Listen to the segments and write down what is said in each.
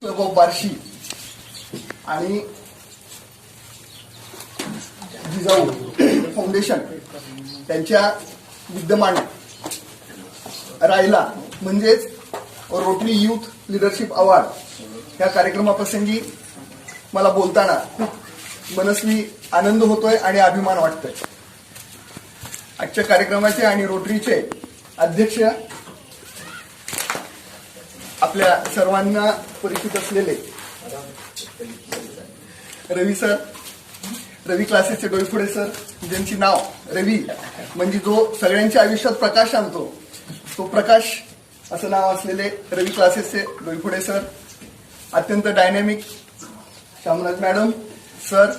बार्शी आणि जिजाऊ फाउंडेशन त्यांच्या विद्यमान राहिला म्हणजेच रोटरी यूथ लीडरशिप अवॉर्ड या कार्यक्रमाप्रसंगी मला बोलताना खूप मनस्वी आनंद होतोय आणि अभिमान वाटतोय। आजच्या कार्यक्रमाचे आणि रोटरीचे अध्यक्ष आपल्या सर्वांना परिचित असलेले रवी सर, रवी क्लासेसचे डोईफोडे सर, ज्यांची नाव रवी म्हणजे जो सगळ्यांच्या आयुष्यात प्रकाश आणतो तो प्रकाश असं नाव असलेले रवी क्लासेसचे डोईफोडे सर, अत्यंत डायनॅमिक शामराज मॅडम सर,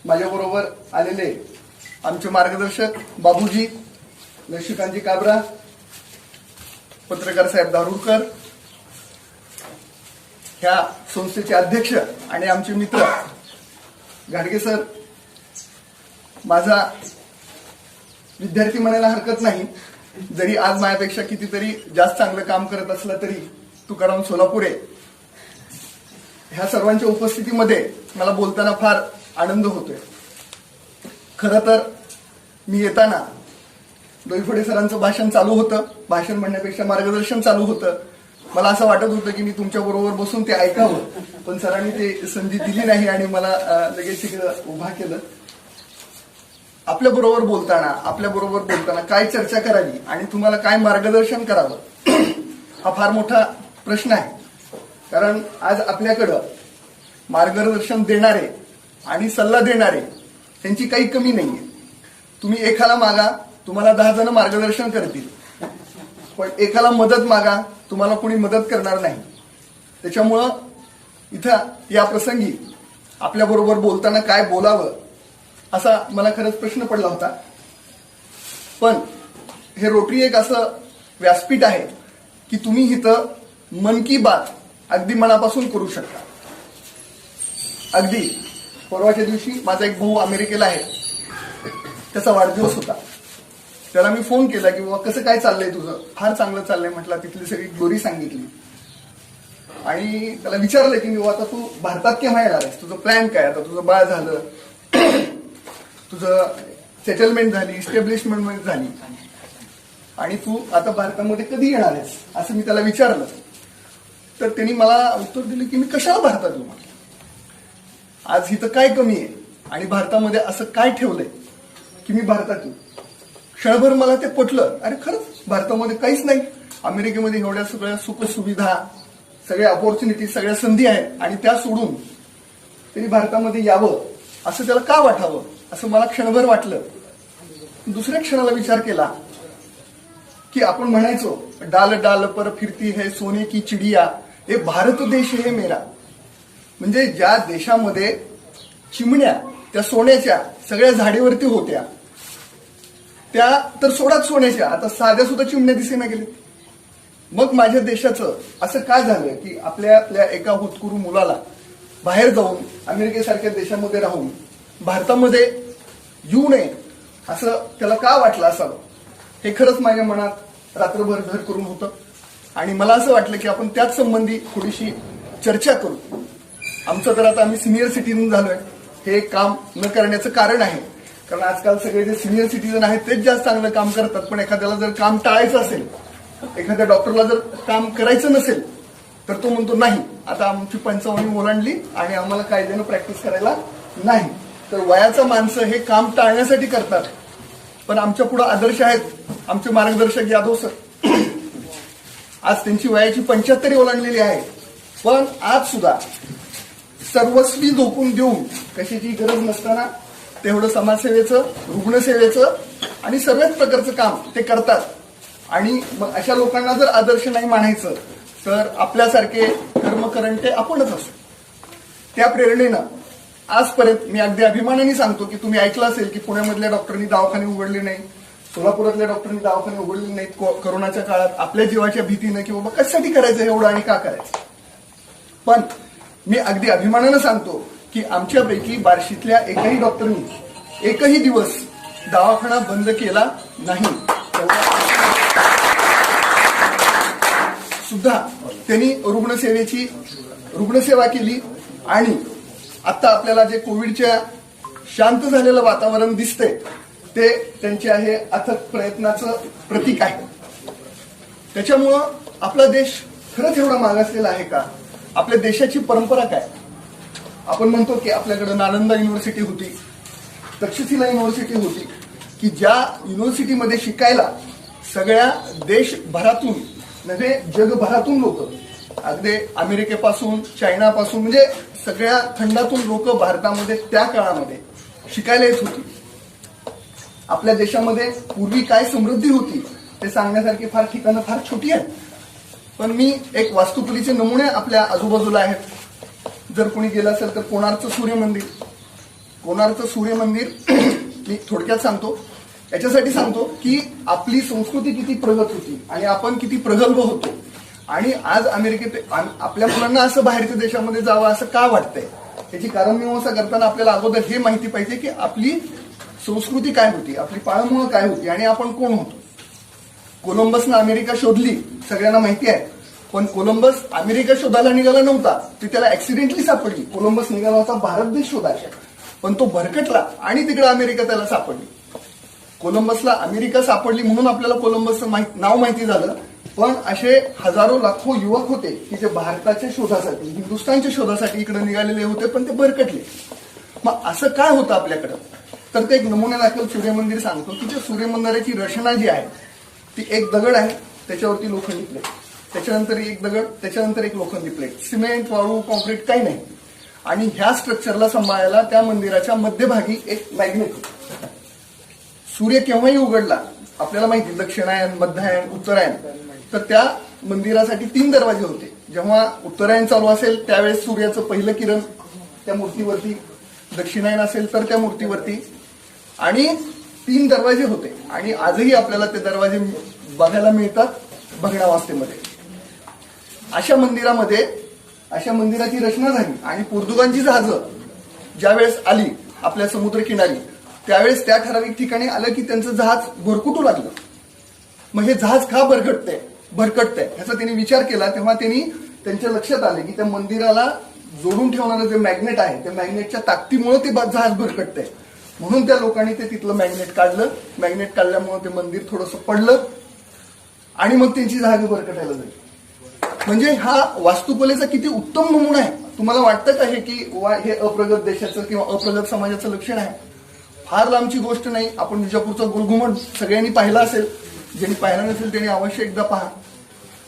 माझ्याबरोबर आलेले आमचे मार्गदर्शक बाबूजी, लक्ष्मीकांतजी काबरा, पत्रकार साहेब दारुरकर, ह्या संस्थेचे अध्यक्ष आणि आमचे मित्र घाडगे सर, माझा विद्यार्थी म्हणायला हरकत नाही, जरी आज माझ्यापेक्षा कितीतरी जास्त चांगलं काम करत असलं तरी तुकाराम सोलापुरे, ह्या सर्वांच्या उपस्थितीमध्ये मला बोलताना फार आनंद होतोय। खरं तर मी येताना डोईफोडे सरांचं भाषण चालू होतं, भाषण म्हणण्यापेक्षा मार्गदर्शन चालू होतं। मला असं वाटत होतं की मी तुमच्या बरोबर बसून ते ऐकावं, पण सरांनी ते संधी दिली नाही आणि मला लगेच तिकडं उभा केलं। आपल्या बरोबर बोलताना काय चर्चा करावी आणि तुम्हाला काय मार्गदर्शन करावं हा फार मोठा प्रश्न आहे। कारण आज आपल्याकडं मार्गदर्शन देणारे आणि सल्ला देणारे त्यांची काही कमी नाहीये। तुम्ही एकाला मागा, तुम्हाला 10 जण मार्गदर्शन करतील, पण एकाला मदत मागा, तुम्हाला कोणी मदत करणार नाही। त्याच्यामुळं इथं या प्रसंगी आपल्या बरोबर बोलताना काय बोलावं असा मला खरंच प्रश्न पडला होता। पण हे रोटरी एक असं व्यासपीठ आहे की तुम्ही इथं मन की बात अगदी मनापासून करू शकता। अगदी परवाच्या दिवशी माझा एक भाऊ अमेरिकेला आहे, त्याचा वाढदिवस होता। त्याला मी फोन केला की बाबा कसं काय चाललंय तुझं? फार चांगलं चाललंय म्हटलं, तिथली सगळी ग्लोरी सांगितली आणि त्याला विचारलं की बाबा आता तू भारतात केव्हा येणार आहेस, तुझं प्लॅन काय, आता तुझं बाळ झालं, तुझं सेटलमेंट झाली, इस्टॅब्लिशमेंट झाली आणि तू आता भारतामध्ये कधी येणार आहेस असं मी त्याला विचारलं। तर त्यांनी मला उत्तर दिलं की मी कशाला भारतात येऊ, आज इथं काय कमी आहे आणि भारतामध्ये असं काय ठेवलंय की मी भारतात येऊ। क्षणभर मला ते पटलं, अरे खरंच भारतामध्ये काहीच नाही, अमेरिकेमध्ये एवढ्या सगळ्या सुखसुविधा, सगळ्या ऑपॉर्च्युनिटी, सगळ्या संधी आहेत आणि त्या सोडून त्यांनी भारतामध्ये यावं असं त्याला का वाटावं असं मला क्षणभर वाटलं। दुसऱ्या क्षणाला विचार केला की आपण म्हणायचो डाल डाल पर फिरती है सोने की चिडिया, हे भारत देश है मेरा, म्हणजे ज्या देशामध्ये चिमण्या त्या सोन्याच्या सगळ्या झाडीवरती होत्या त्या तर सोडाच सोन्याच्या, आता साध्या सुद्धा चिमण्या दिसेना गेले। मग माझ्या देशाचं असं काय झालं की आपल्या एका होतकरू मुलाला बाहेर जाऊन अमेरिकेसारख्या देशामध्ये राहून भारतामध्ये येऊ नये असं त्याला का वाटलं असावं, हे खरंच माझ्या मनात रात्रभर घर करून होतं आणि मला असं वाटलं की आपण त्याच संबंधी थोडीशी चर्चा करू। आमचं तर आता आम्ही सिनियर सिटीजन झालोय, हे काम न करण्याचं कारण आहे कारण आजकाल सगळे जे सिनियर सिटीजन आहेत तेच जास्त चांगलं काम करतात, पण एखाद्याला जर काम टाळायचं असेल, एखाद्या डॉक्टरला जर काम करायचं नसेल तर तो म्हणतो नाही आता आमची 55 ओलांडली आणि आम्हाला कायद्यानं प्रॅक्टिस करायला नाही। तर वयाचं माणसं हे काम टाळण्यासाठी करतात, पण आमच्या पुढे आदर्श आहेत आमचे मार्गदर्शक यादव सर, आज त्यांची वयाची 75 ओलांडलेली आहे, पण आज सुद्धा सर्वस्वी झोकून देऊन कशाची गरज नसताना तेवढं समाजसेवेचं, रुग्णसेवेचं आणि सर्वच प्रकारचं काम ते करतात। आणि मग अशा लोकांना जर आदर्श नाही मानायचं तर आपल्यासारखे कर्मकरंटे आपणच असतो। त्या प्रेरणेनं आजपर्यंत मी अगदी अभिमानाने सांगतो की तुम्ही ऐकलं असेल की पुण्यामधल्या डॉक्टरांनी दवाखाने उघडले नाही, सोलापुरातल्या डॉक्टरांनी दवाखाने उघडले नाहीत कोरोनाच्या काळात आपल्या जीवाच्या भीतीनं की बाबा कशासाठी करायचं एवढं आणि का करायचं। पण मी अगदी अभिमानानं सांगतो की आमच्यापैकी बार्शीतल्या एकही डॉक्टरनी एकही दिवस दवाखाना बंद केला नाही सुद्धा त्यांनी रुग्णसेवा केली आणि आता आपल्याला जे कोविडच्या शांत झालेलं वातावरण दिसतंय ते त्यांचे आहे अथक प्रयत्नाचं प्रतीक आहे. त्याच्यामुळं आपला देश खरंच एवढा मागासलेला आहे का? आपल्या देशाची परंपरा काय? आपण म्हणतो की आपल्याकडे नालंदा युनिव्हर्सिटी होती, तक्षशिला युनिव्हर्सिटी होती, की ज्या युनिव्हर्सिटीमध्ये शिकायला सगळ्या देशभरातून नव्हे जगभरातून लोक, अगदी अमेरिकेपासून चायनापासून म्हणजे सगळ्या खंडातून लोक भारतामध्ये त्या काळामध्ये शिकायला येत होती. आपल्या देशामध्ये पूर्वी काय समृद्धी होती ते सांगण्यासारखी फार ठिकाणं फार छोटी आहेत. पण मी एक वास्तुकलेचे नमुने आपल्या आजूबाजूला आहेत. जर कोणी गेलं असेल तर कोणार्कचं सूर्यमंदिर मी थोडक्यात सांगतो. याच्यासाठी सांगतो की आपली संस्कृती किती प्रगत होती आणि आपण किती प्रगल्भ होतो. आणि आज आपल्या मुलांना असं बाहेरच्या देशामध्ये जावं असं का वाटतंय याची कारणमीमांसा करताना आपल्याला अगोदर हे माहिती पाहिजे की आपली संस्कृती काय होती, आपली पाळंमुळं काय होती आणि आपण कोण होतो. कोलंबसनं अमेरिका शोधली सगळ्यांना माहिती आहे, पण कोलंबस अमेरिका शोधायला निघाला नव्हता, ती त्याला ऍक्सिडेंटली सापडली. कोलंबस निघाला होता भारत देश शोधायला, पण तो भरकटला आणि तिकडे अमेरिका त्याला सापडली. कोलंबसला अमेरिका सापडली म्हणून आपल्याला कोलंबसचं नाव माहिती झालं, पण असे हजारो लाखो युवक होते की जे भारताच्या शोधासाठी, हिंदुस्थानच्या शोधासाठी इकडे निघालेले होते, पण ते भरकटले. मग असं काय होतं आपल्याकडं? तर ते एक नमुना दाखल सूर्यमंदिर सांगतो की त्या सूर्यमंदिराची रचना जी आहे ती एक दगड आहे, त्याच्यावरती लोखंडी प्लेट, त्याच्यानंतर एक दगड, त्याच्यानंतर एक लोखंडी प्लेट, सिमेंट, वाळू, कॉन्क्रीट काही नाही. आणि ह्या स्ट्रक्चरला सांभाळायला त्या मंदिराच्या मध्यभागी एक मॅग्नेट. सूर्य केव्हाही उघडला आपल्याला माहिती, दक्षिणायन, मध्यायन, उत्तरायण, तर त्या मंदिरासाठी 3 दरवाजे होते. जेव्हा उत्तरायण चालू असेल त्यावेळेस सूर्याचं पहिलं किरण त्या मूर्तीवरती, दक्षिणायन असेल तर त्या मूर्तीवरती, आणि 3 दरवाजे होते. आणि आजही आपल्याला ते दरवाजे बघायला मिळतात भग्नावस्थेमध्ये. अशा मंदिराची रचना झाली आणि पोर्तुगालची जहाजं ज्यावेळेस आली आपल्या समुद्रकिनारी त्यावेळेस त्या ठराविक ठिकाणी आलं की त्यांचं जहाज भरकुटू लागलं. मग हे जहाज का भरकटतंय ह्याचा त्यांनी विचार केला. तेव्हा त्यांनी त्यांच्या लक्षात आले की त्या मंदिराला जोडून ठेवणारं जे मॅग्नेट आहे त्या मॅग्नेटच्या ताकदीमुळे ते जहाज भरकटतंय. म्हणून त्या लोकांनी ते तिथलं मॅग्नेट काढलं. मॅग्नेट काढल्यामुळे ते मंदिर थोडंसं पडलं आणि मग त्यांची जहाज भरकटायला झाली. म्हणजे हा वास्तुकलेचा किती उत्तम नमुना आहे. तुम्हाला वाटतं का हे की हे अप्रगत देशाचं किंवा अप्रगत समाजाचं लक्षण आहे? फार लांबची गोष्ट नाही. आपण विजापूरचा गोलघुमट सगळ्यांनी पाहिला असेल, ज्यांनी पाहिला नसेल त्यांनी अवश्य एकदा पहा.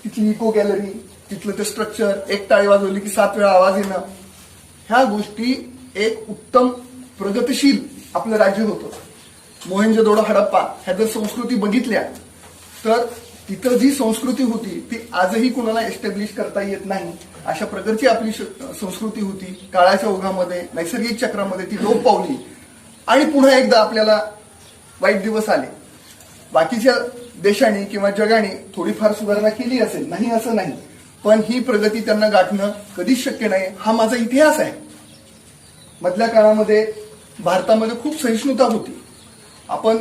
तिथली इको गॅलरी, तिथलं ते स्ट्रक्चर, एक टाळी वाजवली की 7 वेळा आवाज येणं, ह्या गोष्टी एक उत्तम प्रगतशील आपलं राज्य होतं. मोहेंजोदडो, हडप्पा ह्या जर संस्कृती बघितल्या तर तिथं जी संस्कृती होती ती आजही कुणाला एस्टॅब्लिश करता येत नाही. अशा प्रकारची आपली संस्कृती होती. काळाच्या ओघामध्ये, नैसर्गिक चक्रामध्ये ती लोप पावली आणि पुन्हा एकदा आपल्याला वाईट दिवस आले. बाकीच्या देशांनी किंवा जगाने थोडीफार सुधारणा केली असेल, नाही असं नाही, पण ही प्रगती त्यांना गाठणं कधीच शक्य नाही. हा माझा इतिहास आहे. मधल्या काळामध्ये भारतामध्ये खूप सहिष्णुता होती. आपण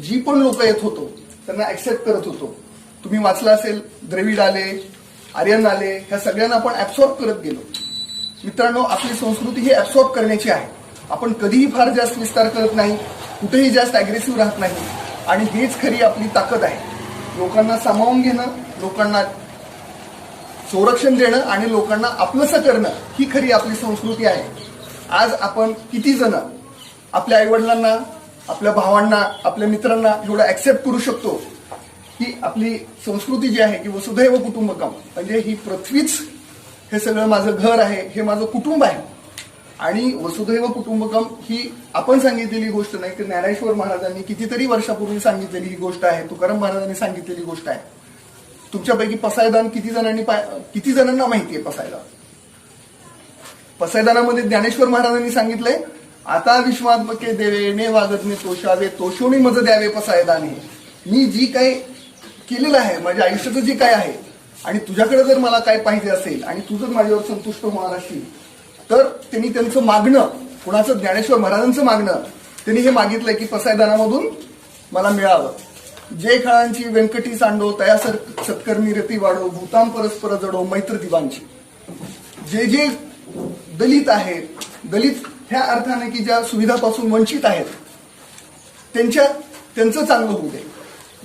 जी पण लोक येत होतो त्यांना ऍक्सेप्ट करत होतो. तुम्ही वाचलं असेल, द्रविड आले, आर्यन आले, ह्या सगळ्यांना आपण ऍब्सॉर्ब करत गेलो. मित्रांनो, आपली संस्कृती ही ऍब्सॉर्ब करण्याची आहे. आपण कधीही फार जास्त विस्तार करत नाही, कुठेही जास्त अग्रेसिव्ह राहत नाही, आणि हीच खरी आपली ताकद आहे. लोकांना सामावून घेणं, लोकांना संरक्षण देणं आणि लोकांना आपलंसं करणं ही खरी आपली संस्कृती आहे. आज आपण किती जण आपल्या आईवडिलांना, आपल्या भावांना, आपल्या मित्रांना एवढं ऍक्सेप्ट करू शकतो की आपली संस्कृती जी आहे की वसुधैव कुटुंबकम, म्हणजे ही पृथ्वीच हे सगळं माझं घर आहे, हे माझं कुटुंब आहे. आणि वसुधैव कुटुंबकम ही आपण सांगितलेली गोष्ट नाही, तर ज्ञानेश्वर महाराजांनी कितीतरी वर्षापूर्वी सांगितलेली ही गोष्ट आहे. तुकाराम महाराजांनी सांगितलेली गोष्ट आहे. तुमच्यापैकी पसायदान किती जणांना माहिती आहे? पसायदानामध्ये ज्ञानेश्वर महाराजांनी सांगितलंय, आता विश्वात्मके देवे ने वागदने तोषावे, तोषोनी मज द्यावे पसायदाने. मी जी काही केलेलं आहे, माझ्या आयुष्याचं जे काय आहे, आणि तुझ्याकडे जर मला काय पाहिजे असेल आणि तू जर माझ्यावर संतुष्ट होणार असशील, तर त्यांनी त्यांचं मागणं, कुणाचं? ज्ञानेश्वर महाराजांचं मागणं त्यांनी हे मागितलंय की पसायदानामधून मला मिळावं. जे खेळांची व्यंकटी सांडो तया सत्कर्मी रती वाढो भूतान परस्पर जडो मैत्र दिवांची. जे जे दलित आहेत, दलित ह्या अर्थाने की ज्या सुविधापासून वंचित आहेत, त्यांचं चांगलं होऊ दे.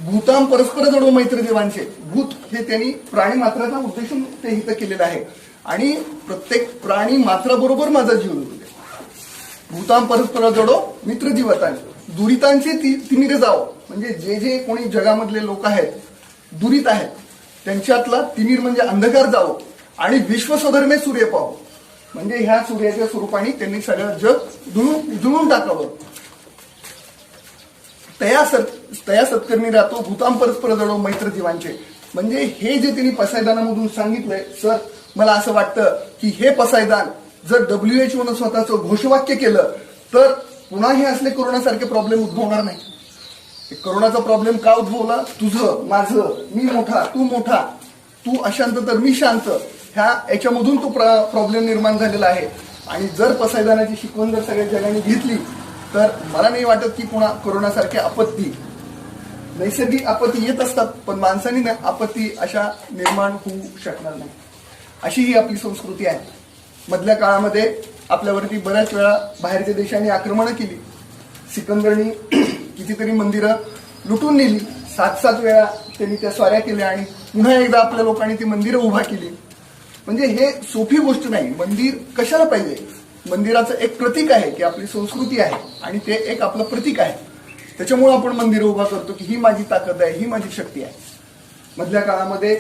भूतान परस्पर जडो मैत्र देवांचे. भूत हे त्यांनी प्राणी मात्राचा उद्देशून ते हित केलेलं आहे आणि प्रत्येक प्राणी मात्राबरोबर माझा जीव होऊ दे. भूतान परस्पर जडो मित्र जीवतांचे. दुरितांचे तिमिर जावो. म्हणजे जे जे कोणी जगामधले लोक आहेत, दुरित आहेत, त्यांच्यातला तिमिर म्हणजे अंधकार जावो आणि विश्वस्वधर्मे सूर्य पाहो. म्हणजे ह्या सूर्याच्या स्वरूपाने त्यांनी सगळं जग जुळून टाकावं. तया सत्कर्मी राहतो भूतान परस्पर जडो मैत्र जीवांचे. म्हणजे हे जे त्यांनी पसायदानामधून सांगितलंय, सर मला असं वाटतं की हे पसायदान जर WHO न स्वतःचं घोषवाक्य केलं तर पुन्हा हे असले कोरोनासारखे प्रॉब्लेम उद्भवणार नाही. कोरोनाचा प्रॉब्लेम का उद्भवला? तुझं माझं, मी मोठा तू मोठा, तू अशांत तर मी शांत, याच्यामधून तो प्रॉब्लेम निर्माण झालेला आहे. आणि जर पसायदानाची शिकवण जर सगळ्या जगाने घेतली तर मला नाही वाटत की पुन्हा कोरोनासारखे आपत्ती, नैसर्गिक आपत्ती येत असतात पण माणसांनी आपत्ती अशा निर्माण होऊ शकणार नाही. अशी ही आपली संस्कृती आहे. मधल्या काळामध्ये आपल्यावरती बऱ्याच वेळा बाहेरच्या देशांनी आक्रमणं केली. सिकंदरनी कितीतरी मंदिरं लुटून नेली. 7 वेळा त्यांनी त्या स्वाऱ्या केल्या आणि पुन्हा एकदा आपल्या लोकांनी ती मंदिरं उभा केली. म्हणजे हे सोपी गोष्ट नाही. मंदिर कशाला पाहिजे? मंदिराचं एक प्रतीक आहे की आपली संस्कृती आहे आणि ते एक आपलं प्रतीक आहे. त्याच्यामुळे आपण मंदिरं उभा करतो की ही माझी ताकद आहे, ही माझी शक्ती आहे. मधल्या काळामध्ये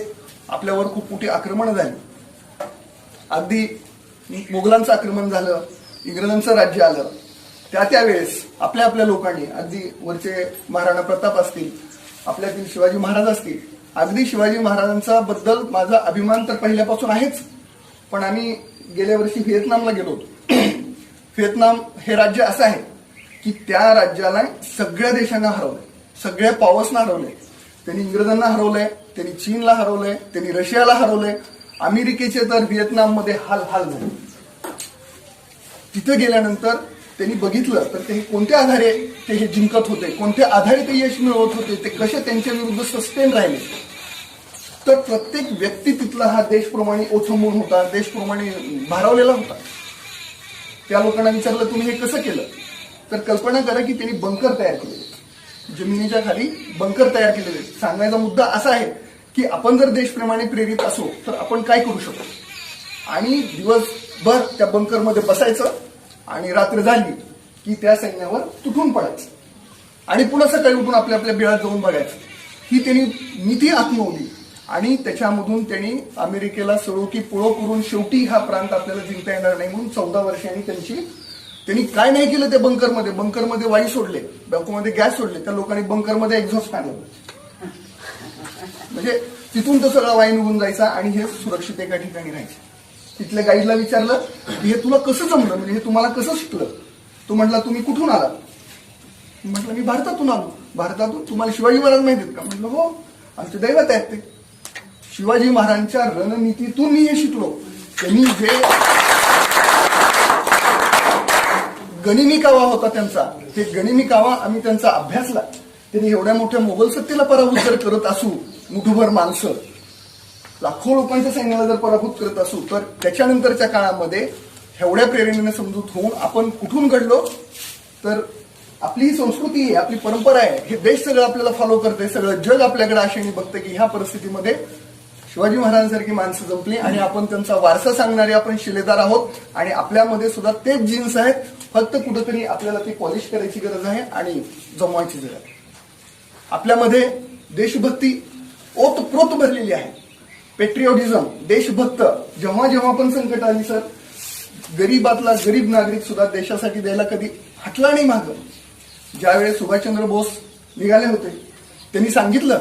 आपल्यावर खूप मोठी आक्रमणं झाली. अगदी मोगलांचं आक्रमण झालं, इंग्रजांचं राज्य आलं. त्यावेळेस आपल्या लोकांनी, अगदी वरचे महाराणा प्रताप असतील, आपल्यातील शिवाजी महाराज असतील, अगदी शिवाजी महाराजांचा बद्दल माझा अभिमान तर पहिल्यापासून आहेच. पण आम्ही गेल्या वर्षी व्हिएतनामला गेलो होतो. व्हिएतनाम हे राज्य असं आहे की त्या राज्याला सगळ्या देशांना हरवलंय, सगळ्या पॉवर्सना हरवलंय. त्यांनी इंग्रजांना हरवलंय, त्यांनी चीनला हरवलंय, त्यांनी रशियाला हरवलंय. अमेरिकेचे तर व्हिएतनाममध्ये हाल झाले. तिथे गेल्यानंतर त्यांनी बघितलं तर ते कोणत्या आधारे ते हे जिंकत होते, कोणत्या आधारे ते यश मिळवत होते, ते कसे त्यांच्या विरुद्ध सस्टेन राहिले. तर प्रत्येक व्यक्ती तिथला हा देशप्रमाणे ओथंबून होता, देशप्रमाणे भारावलेला होता. त्या लोकांना विचारलं तुम्ही हे कसं केलं? तर कल्पना करा की त्यांनी बंकर तयार केलेले, जमिनीच्या खाली बंकर तयार केलेले. सांगायचा मुद्दा असा आहे की आपण जर देशप्रमाणे प्रेरित असो तर आपण काय करू शकतो. आणि दिवसभर त्या बंकरमध्ये बसायचं आणि रात्र झाली की त्या सैन्यावर तुटून पडायचं आणि पुन्हा सकाळी उठून आपल्या बिळात जाऊन बघायचं. ही त्यांनी नीती आत्मवली आणि त्याच्यामधून त्यांनी अमेरिकेला सळो की पुळो करून शेवटी हा प्रांत आपल्याला जिंकता येणार नाही म्हणून 14 वर्षांनी त्यांनी काय नाही केलं. त्या बंकरमध्ये वायू सोडले, बंकरमध्ये गॅस सोडले, त्या लोकांनी बंकरमध्ये एक्झॉस्ट फॅन लावले. म्हणजे तिथून तो सगळा वायू निघून जायचा आणि हे सुरक्षित एका ठिकाणी राहायचे. तिथल्या गाईडला विचारलं की हे तुला कसं जमलं, म्हणजे हे तुम्हाला कसं शिकलं? तो म्हटला तुम्ही कुठून आला? म्हटलं मी भारतातून आलो. भारतातून? तुम्हाला शिवाजी महाराज माहिती आहेत का? म्हटलं हो, आमचे दैवत आहेत ते. शिवाजी महाराजांच्या रणनीतीतून मी हे शिकलो. त्यांनी जे गनिमी कावा होता त्यांचा, ते गनिमी कावा आम्ही त्यांचा अभ्यासला. त्यांनी एवढ्या मोठ्या मोगल सत्तेला पराभूत जर करत असू, मुठभर माणसं, लाखो लोकांच्या सैन्याला जर पराभूत करत असू, तर त्याच्यानंतरच्या काळामध्ये एवढ्या प्रेरणेने समजूत होऊन आपण कुठून घडलो? तर आपली ही संस्कृती आहे, आपली परंपरा आहे. हे देश सगळं आपल्याला फॉलो करते, सगळं जग आपल्याकडे आशेने बघतं की ह्या परिस्थितीमध्ये शिवाजी महाराजांसारखी माणसं जमली आणि आपण त्यांचा वारसा सांगणारे आपण शिलेदार आहोत. आणि आपल्यामध्ये सुद्धा तेच जीन्स आहेत, फक्त कुठेतरी आपल्याला ती पॉलिश करायची गरज आहे आणि जमवायची गरज आहे. आपल्यामध्ये देशभक्ती ओतप्रोत भरलेली आहे. पेट्रिओटिझम, देशभक्त. जेव्हा पण संकट आली सर, गरीबातला गरीब नागरिक सुद्धा देशासाठी द्यायला कधी हटला नाही मागं. ज्यावेळेस सुभाषचंद्र बोस निघाले होते त्यांनी सांगितलं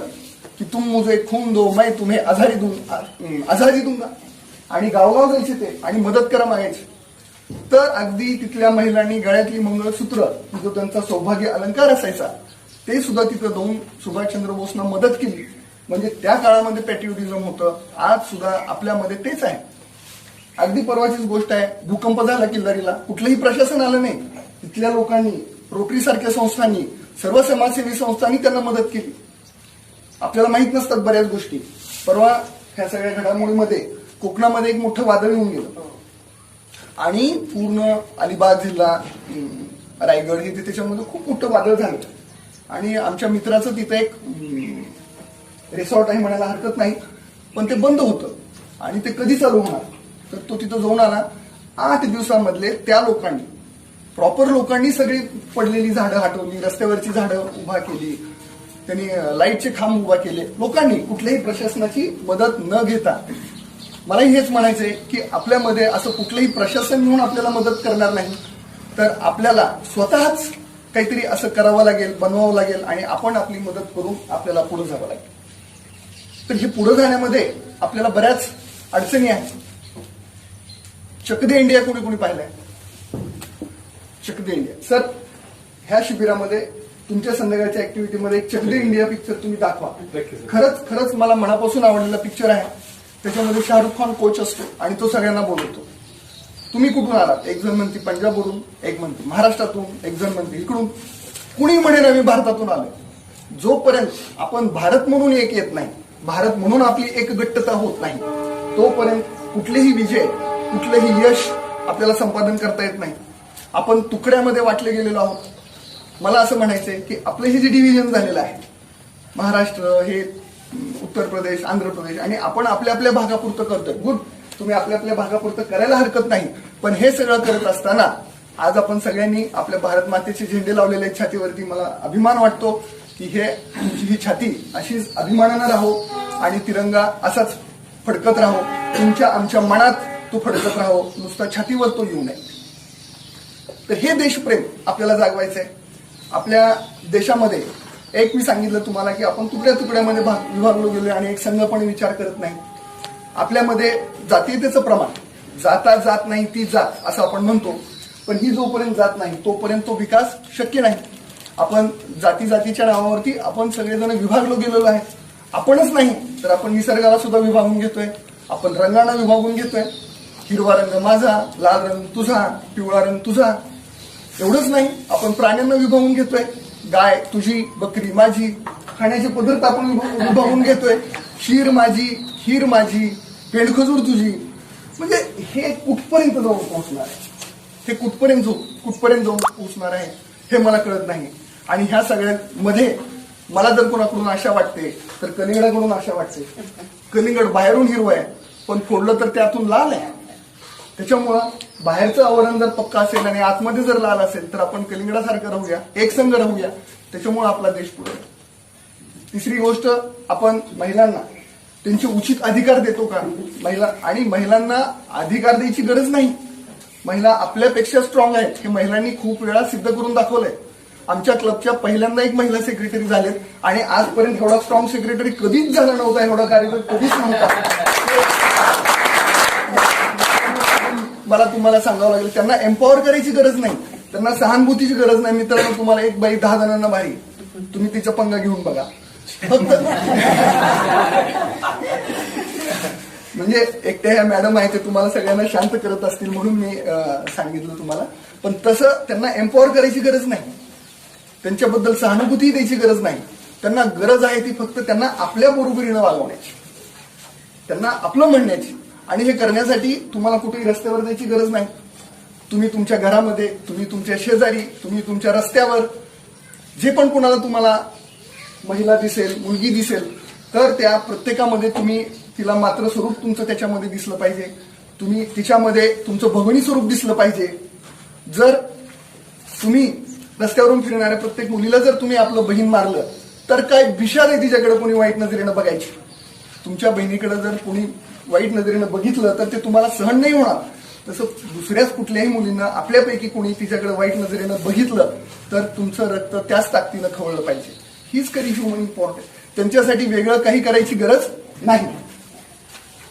की तुम मुझे खून दो मैं तुम्हें आझादी दूंगा. आणि गावगाव जायचे ते आणि मदत करा मागायचे. तर अगदी तिथल्या महिलांनी गळ्यातली मंगळसूत्र, जो त्यांचा सौभाग्य अलंकार असायचा, ते सुद्धा तिथं जाऊन सुभाषचंद्र बोसना मदत केली. म्हणजे त्या काळामध्ये पॅट्रिओटिझम होतं. आज सुद्धा आपल्यामध्ये तेच आहे. अगदी परवाचीच गोष्ट आहे, भूकंप झाला किल्लारीला, कुठलंही प्रशासन आलं नाही. तिथल्या लोकांनी, रोटरी सारख्या संस्थांनी, सर्व समाजसेवी संस्थांनी त्यांना मदत केली. आपल्याला माहित नसतात बऱ्याच गोष्टी. परवा ह्या सगळ्या घडामोडीमध्ये कोकणामध्ये एक मोठं वादळ येऊन गेलं आणि पूर्ण अलिबाग जिल्हा, रायगड हे त्याच्यामध्ये खूप मोठं वादळ झालं. आणि आमच्या मित्राचं तिथं एक रिसॉर्ट आहे म्हणायला हरकत नाही, पण ते बंद होतं आणि ते कधी चालू होणार. तर तो तिथं जाऊन आला. 8 दिवसामधले त्या लोकांनी, प्रॉपर लोकांनी सगळी पडलेली झाडं हटवली, रस्त्यावरची झाडं उभा केली, त्यांनी लाईटचे खांब उभा केले लोकांनी, कुठल्याही प्रशासनाची मदत न घेता. मलाही हेच म्हणायचंय की आपल्यामध्ये असं कुठलंही प्रशासन म्हणून आपल्याला मदत करणार नाही, तर आपल्याला स्वतःच काहीतरी असं करावं लागेल, बनवावं लागेल आणि आपण आपली मदत करून आपल्याला पुढे जावं लागेल. तर हे पुढे जाण्यामध्ये आपल्याला बऱ्याच अडचणी आहेत. चक दे इंडिया कोणी कोणी पाहिलंय? चक दे इंडिया सर, ह्या शिबिरामध्ये तुमच्या संध्याकाळच्या ऍक्टिव्हिटीमध्ये एक चक दे इंडिया पिक्चर तुम्ही दाखवा. खरंच खरंच मला मनापासून आवडलेला पिक्चर आहे. त्याच्यामध्ये शाहरुख खान कोच असतो आणि तो सगळ्यांना बोलवतो. तुम्ही कुठून आलात? एक जण म्हणते पंजाबवरून, एक म्हणते महाराष्ट्रातून, एक जण म्हणते इकडून, कुणी म्हणेन आम्ही भारतातून आलो. जोपर्यंत आपण भारत म्हणून एक येत नाही, भारत म्हणून आपली एकगट्टता होत नाही, तोपर्यंत कुठलेही विजय, कुठलेही यश आपल्याला संपादन करता येत नाही. आपण तुकड्यामध्ये वाटले गेलेलो आहोत. मला असं म्हणायचंय की आपलं हे जे डिव्हिजन झालेलं आहे, महाराष्ट्र हे उत्तर प्रदेश, आंध्र प्रदेश, आणि आपण आपल्या आपल्या भागापुरतं करतोय. गुड, तुम्ही आपल्या आपल्या भागापुरतं करायला हरकत नाही. पण हे सगळं करत असताना आज आपण सगळ्यांनी आपल्या भारत मातेचे झेंडे लावलेले आहेत छातीवरती. मला अभिमान वाटतो की हे तुमची ही छाती अशीच अभिमानानं राहो आणि तिरंगा असाच फडकत राहो. तुमच्या आमच्या मनात तो फडकत राहो, नुसता छातीवर तो येऊ नये. तर हे देशप्रेम आपल्याला जागवायचंय. आपल्या देशामध्ये एक मी सांगितलं तुम्हाला की आपण तुकड्या तुकड्यामध्ये विभागलो गेलो आणि एक संघपणे विचार करत नाही. आपल्यामध्ये जातीयतेचं प्रमाण, जाता जात नाही ती जात असं आपण म्हणतो, पण ही जोपर्यंत जात नाही तोपर्यंत तो विकास शक्य नाही. आपण जाती जातीच्या नावावरती आपण सगळेजण विभागलो गेलेलो आहे. आपणच नाही तर आपण निसर्गाला सुद्धा विभागून घेतोय, आपण रंगांना विभागून घेतोय. हिरवा रंग माझा, लाल रंग तुझा, पिवळा रंग तुझा. एवढंच नाही, आपण प्राण्यांना विभागून घेतोय. गाय तुझी, बकरी माझी. खाण्याचे पदार्थ आपण विभागून घेतोय. शीर माझी, खीर माझी, पेंडखजूर तुझी. म्हणजे हे कुठपर्यंत जाऊन पोहोचणार आहे, हे कुठपर्यंत जाऊन पोहोचणार आहे हे मला कळत नाही. आणि ह्या सगळ्यांमध्ये मला जर कोणाकडून आशा वाटते तर कलिंगडाकडून आशा वाटते. कलिंगड बाहेरून हिरवं आहे पण फोडलं तर त्यातून लाल आहे. त्याच्यामुळं बाहेरचं आवरण जर पक्का असेल आणि आतमध्ये जर लाल असेल तर आपण कलिंगडासारखं राहूया, एक संघ राहूया. त्याच्यामुळे आपला देश पुढे. तिसरी गोष्ट, आपण महिलांना त्यांचे उचित अधिकार देतो का? महिलांना अधिकार द्यायची गरज नाही. महिला आपल्यापेक्षा स्ट्रॉंग आहेत हे महिलांनी खूप वेळा सिद्ध करून दाखवलंय. आमच्या क्लबच्या पहिल्यांदा एक महिला सेक्रेटरी झालेत आणि आजपर्यंत एवढा स्ट्रॉंग सेक्रेटरी कधीच झाला नव्हता, एवढा कार्यक्रम कधीच नव्हता. मला तुम्हाला सांगावं लागेल, त्यांना एम्पॉवर करायची गरज नाही, त्यांना सहानुभूतीची गरज नाही. मित्रांनो, तुम्हाला एक बाई 10 जणांना भारी, तुम्ही तिचा पंगा घेऊन बघा. फक्त म्हणजे एकट्या ह्या मॅडम आहे ते तुम्हाला सगळ्यांना शांत करत असतील म्हणून मी सांगितलं तुम्हाला. पण तसं त्यांना एम्पॉवर करायची गरज नाही, त्यांच्याबद्दल सहानुभूती द्यायची गरज नाही. त्यांना गरज आहे ती फक्त त्यांना आपल्या बरोबरीनं वागवण्याची, त्यांना आपलं म्हणण्याची. आणि हे करण्यासाठी तुम्हाला कुठेही रस्त्यावर जायची गरज नाही. तुम्ही तुमच्या घरामध्ये, तुम्ही तुमच्या शेजारी, तुम्ही तुमच्या रस्त्यावर जे पण कुणाला तुम्हाला महिला दिसेल, मुलगी दिसेल, तर त्या प्रत्येकामध्ये तुम्ही तिला मात्र स्वरूप तुमचं त्याच्यामध्ये दिसलं पाहिजे. तुम्ही तिच्यामध्ये तुमचं भगिनी स्वरूप दिसलं पाहिजे. जर तुम्ही रस्त्यावरून फिरणाऱ्या प्रत्येक मुलीला जर तुम्ही आपलं बहीण मारलं तर काय विषाद आहे तिच्याकडे कोणी वाईट नजरेनं बघायची. तुमच्या बहिणीकडे जर कोणी वाईट नजरेनं बघितलं तर ते तुम्हाला सहन नाही होणार. तसं दुसऱ्याच कुठल्याही मुलींना आपल्यापैकी कोणी तिच्याकडे वाईट नजरेनं बघितलं तर तुमचं रक्त त्याच ताकदीनं खवळलं पाहिजे. हीच खरी ह्युमन इम्पॉर्टंट. त्यांच्यासाठी वेगळं काही करायची गरज नाही.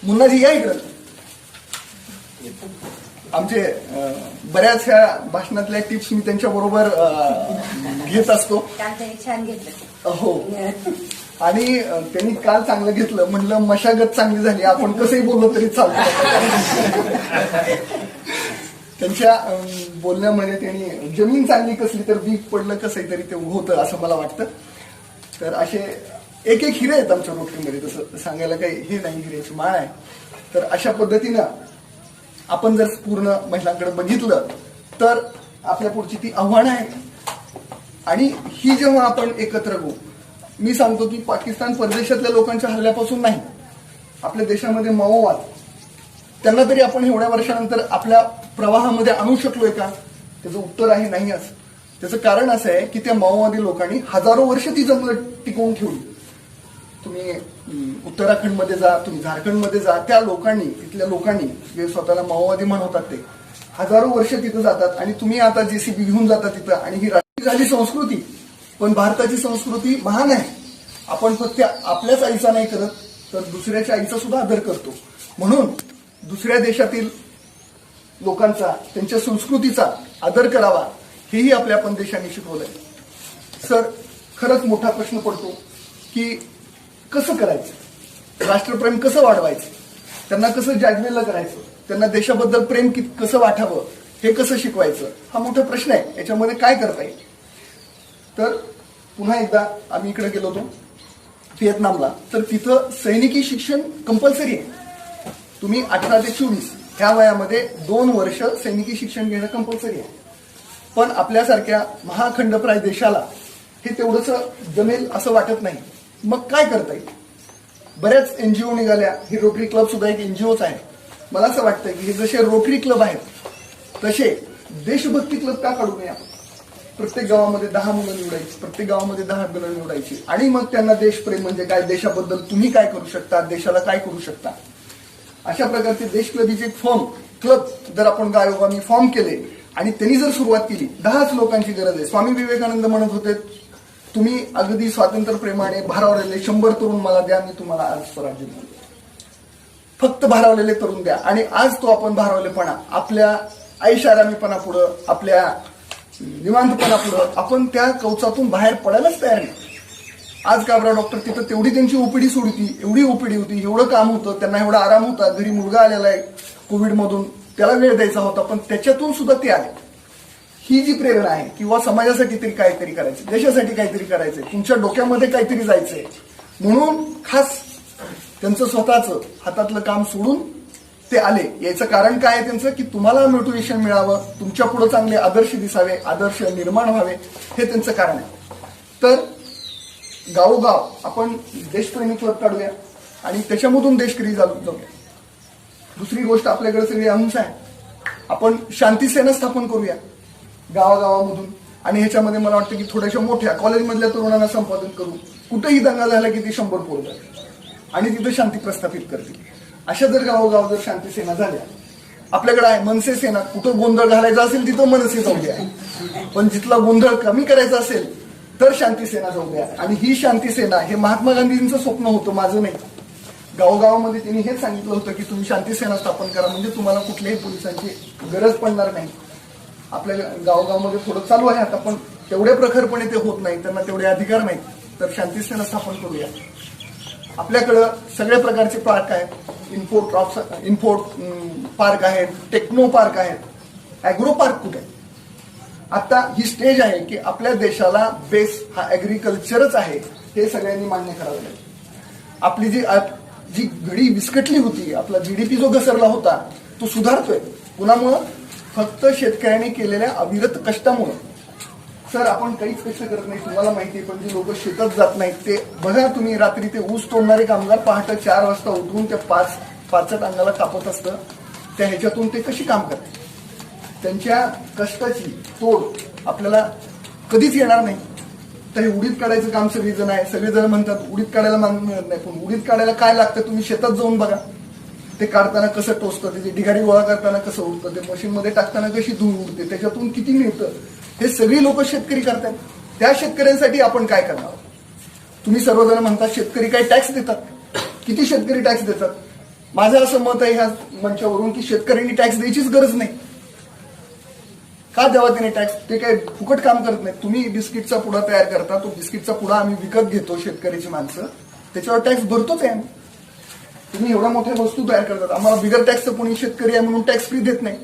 मुन्नाजी या इकडं. आमचे बऱ्याच ह्या भाषणातल्या टिप्स मी त्यांच्या बरोबर घेत असतो. छान घेतलं हो. आणि त्यांनी काल चांगलं घेतलं, म्हणलं मशागत चांगली झाली, आपण कसंही बोललो तरी चालतं. त्यांच्या बोलण्यामध्ये त्यांनी जमीन चांगली कसली तर बीक पडलं कसंही तरी ते होतं असं मला वाटतं. तर असे एक एक हिरे आहेत आमच्या रोटरीमध्ये, तसं सांगायला काही हे नाही, हिऱ्याची माळ आहे. तर अशा पद्धतीनं आपण जर पूर्ण महिलांकडे बघितलं तर आपल्या पुढची ती आव्हानं आहेत. आणि ही जेव्हा आपण एकत्र होऊ, मी सांगतो की पाकिस्तान परदेशातल्या लोकांच्या हल्ल्यापासून नाही, आपल्या देशामध्ये माओवाद, त्यांना तरी आपण एवढ्या वर्षानंतर आपल्या प्रवाहामध्ये आणू शकलोय का? त्याचं उत्तर आहे नाही. असं त्याचं कारण असं आहे की त्या माओवादी लोकांनी हजारो वर्ष ती जंगलं टिकवून ठेवली. तुम्ही उत्तराखंडमध्ये जा, तुम्ही झारखंडमध्ये जा, त्या लोकांनी, तिथल्या लोकांनी जे स्वतःला माओवादी म्हणतात ते हजारो वर्ष तिथं जातात. आणि तुम्ही आता JCB घेऊन जाता तिथं, आणि ही राष्ट्रीय झाली संस्कृती. पण भारताची संस्कृती महान आहे. आपण फक्त आपल्याच आईचा नाही करत, तर दुसऱ्याच्या आईचा सुद्धा आदर करतो. म्हणून दुसऱ्या देशातील लोकांचा, त्यांच्या संस्कृतीचा आदर करावा, हेही आपल्या आपण देशाने शिकवलंय. सर, खरंच मोठा प्रश्न पडतो की कसं करायचं, राष्ट्रप्रेम कसं वाढवायचं, त्यांना कसं जागवेलं करायचं, त्यांना देशाबद्दल प्रेम कसं वाटावं, हे कसं शिकवायचं, हा मोठा प्रश्न आहे. याच्यामध्ये काय करता येईल? तर पुन्हा एकदा आम्ही इकडे गेलो होतो व्हिएतनामला, तर तिथं सैनिकी शिक्षण कंपल्सरी आहे. तुम्ही 18 ते 24 ह्या वयामध्ये 2 वर्ष सैनिकी शिक्षण घेणं कंपल्सरी आहे. पण आपल्यासारख्या महाखंडप्राय देशाला हे तेवढंसं जमेल असं वाटत नाही. मग काय करता येईल? बऱ्याच NGO निघाल्या, ही रोटरी क्लब सुद्धा एक NGOच आहे. मला असं वाटतं की हे जसे रोटरी क्लब आहेत तसे देशभक्ती क्लब का काढू नये आपण? प्रत्येक गावामध्ये 10 मुलं निवडायची, प्रत्येक गावामध्ये 10 मुलं निवडायची, आणि मग त्यांना देशप्रेम म्हणजे काय, देशाबद्दल तुम्ही काय करू शकता, देशाला काय करू शकता, अशा प्रकारचे देश क्लबीचे क्लब जर आपण गायोगामी फॉर्म केले आणि त्यांनी जर सुरुवात केली, 10च लोकांची गरज आहे. स्वामी विवेकानंद म्हणत होते, तुम्ही अगदी स्वातंत्र्यप्रेमाने भारावलेले 100 तरुण मला द्या, मी तुम्हाला आज स्वराज्य देईन. फक्त भारावलेले तरुण द्या. आणि आज तो आपण भारावलेपणा, आपल्या ऐशारामीपणा पुढं, आपल्या निवांतपणा पुढं आपण त्या कवचातून बाहेर पडायलाच तयार नाही. आज काबरा डॉक्टर तिथं तेवढी त्यांची ओपीडी होती, एवढी ओपीडी होती, एवढं काम होतं, त्यांना एवढा आराम होता, घरी मुलगा आलेला आहे कोविडमधून, त्याला वेळ द्यायचा होता, पण त्याच्यातून सुद्धा ते आले. ही जी प्रेरणा आहे, किंवा समाजासाठी तरी काहीतरी करायचं, देशासाठी काहीतरी करायचंय, तुमच्या डोक्यामध्ये काहीतरी जायचंय, म्हणून खास त्यांचं स्वतःचं हातातलं काम सोडून ते आले. याचं कारण काय आहे त्यांचं, की तुम्हाला मोटिवेशन मिळावं, तुमच्या पुढे चांगले आदर्श दिसावे, आदर्श निर्माण व्हावे, हे त्यांचं कारण आहे. तर गावोगाव आपण देशप्रेमी क्लब काढूया आणि त्याच्यामधून देशप्रेमी जाऊया. दुसरी गोष्ट, आपल्याकडे सगळी अहिंसा आहे, आपण शांती सेना स्थापन करूया गावागावामधून. आणि ह्याच्यामध्ये मला वाटतं की थोड्याशा मोठ्या कॉलेजमधल्या तरुणांना संपादन करू, कुठेही दंगा झाला की ती 100 पोरं जातील आणि तिथं शांती प्रस्थापित करतील. अशा जर गावोगाव जर शांती सेना झाल्या, आपल्याकडे आहे मनसे सेना, कुठं गोंधळ घालायचा असेल तिथं मनसे जाऊ द्या, पण जिथला गोंधळ कमी करायचा असेल तर शांती सेना जाऊ द्या. आणि ही शांती सेना हे महात्मा गांधींचं स्वप्न होतं, माझं नाही. गावोगावामध्ये त्यांनी हेच सांगितलं होतं की तुम्ही शांती सेना स्थापन करा, म्हणजे तुम्हाला कुठल्याही पोलिसांची गरज पडणार नाही. आपल्या गावोगावमध्ये थोडं चालू आहे आता, पण तेवढ्या प्रखरपणे ते होत नाही, त्यांना तेवढे अधिकार नाहीत. तर शांती सेना स्थापन करूया. आपल्याकडं सगळ्या प्रकारचे पार्क आहेत, इन्फोर्ट पार्क आहेत, टेक्नो पार्क आहेत, ॲग्रो पार्क कुठे आहे? आता ही स्टेज आहे की आपल्या देशाला बेस हा ॲग्रिकल्चरच आहे, हे सगळ्यांनी मान्य करावं लागेल. आपली जी घडी विस्कटली होती, आपला GDP जो घसरला होता तो सुधारतोय. कुणामुळं? फक्त शेतकऱ्यांनी केलेल्या अविरत कष्टामुळे. सर, आपण काहीच कष्ट करत नाही, तुम्हाला माहिती आहे, पण जे लोक शेतात जात नाहीत ते बघा तुम्ही, रात्री ते ऊस तोडणारे कामगार पहाटे 4 वाजता उठून त्या 5 अंगाला कापत असतं, त्या ह्याच्यातून ते कशी काम करतात? त्यांच्या कष्टाची तोड आपल्याला कधीच येणार नाही. तर हे उडीद काढायचं काम सगळेजण आहे, सगळेजण म्हणतात उडीद काढायला मिळत नाही, पण उडीद काढायला काय लागतं तुम्ही शेतात जाऊन बघा. ते काढताना कसं टोचतं, त्याची ढिगारी गोळा करताना कसं उडतं, ते मशीनमध्ये टाकताना कशी धूळ उडते, त्याच्यातून किती मिळतं, हे सगळी लोक शेतकरी करतात. त्या शेतकऱ्यांसाठी आपण काय करणार? तुम्ही सर्वजण म्हणतात शेतकरी काय टॅक्स देतात, किती शेतकरी टॅक्स देतात? माझं असं मत आहे ह्या मंचावरून की शेतकऱ्यांनी टॅक्स द्यायचीच गरज नाही. का द्यावा त्याने टॅक्स? ते काय फुकट काम करत नाही. तुम्ही बिस्किटचा पुडा तयार करता, तो बिस्किटचा पुडा आम्ही विकत घेतो, शेतकऱ्याची माणसं, त्याच्यावर टॅक्स भरतोच आहे. तुम्ही एवढ्या मोठ्या वस्तू तयार करतात, आम्हाला बिगर टॅक्सचं कोणी शेतकरी आहे म्हणून टॅक्स फ्री देत नाही.